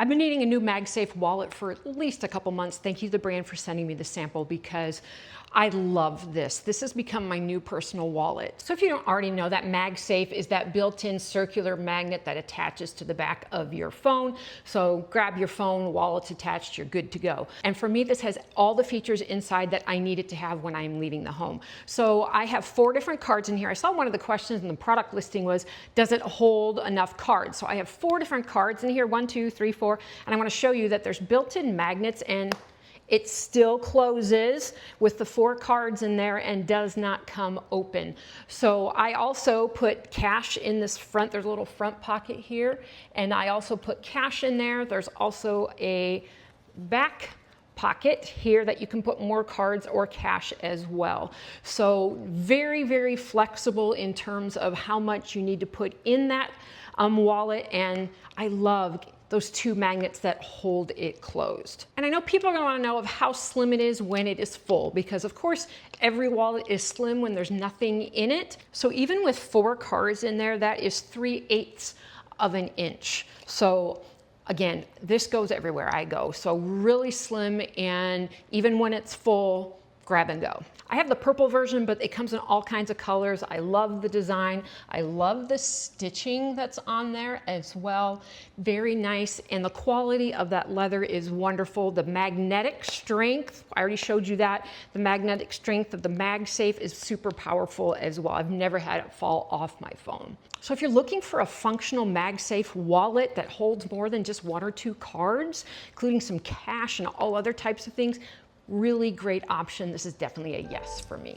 I've been needing a new MagSafe wallet for at least a couple months. Thank you to the brand for sending me the sample because I love this. This has become my new personal wallet. So if you don't already know, that MagSafe is that built-in circular magnet that attaches to the back of your phone. So grab your phone, wallet's attached, you're good to go. And for me, this has all the features inside that I needed to have when I'm leaving the home. So I have 4 different cards in here. I saw one of the questions in the product listing was, does it hold enough cards? So I have 4 different cards in here, 1, 2, 3, 4, and I want to show you that there's built-in magnets and it still closes with the 4 cards in there and does not come open. So I also put cash in this front, there's a little front pocket here, and I also put cash in there. There's also a back pocket here that you can put more cards or cash as well. So very, very flexible in terms of how much you need to put in that wallet, and I love those 2 magnets that hold it closed. And I know people are gonna wanna know of how slim it is when it is full, because of course, every wallet is slim when there's nothing in it. So even with 4 cards in there, that is 3/8 of an inch. So again, this goes everywhere I go. So really slim, and even when it's full, grab and go. I have the purple version, but it comes in all kinds of colors. I love the design. I love the stitching that's on there as well. Very nice, and the quality of that leather is wonderful. The magnetic strength, I already showed you that. The magnetic strength of the MagSafe is super powerful as well. I've never had it fall off my phone. So if you're looking for a functional MagSafe wallet that holds more than just 1 or 2 cards, including some cash and all other types of things, really great option. This is definitely a yes for me.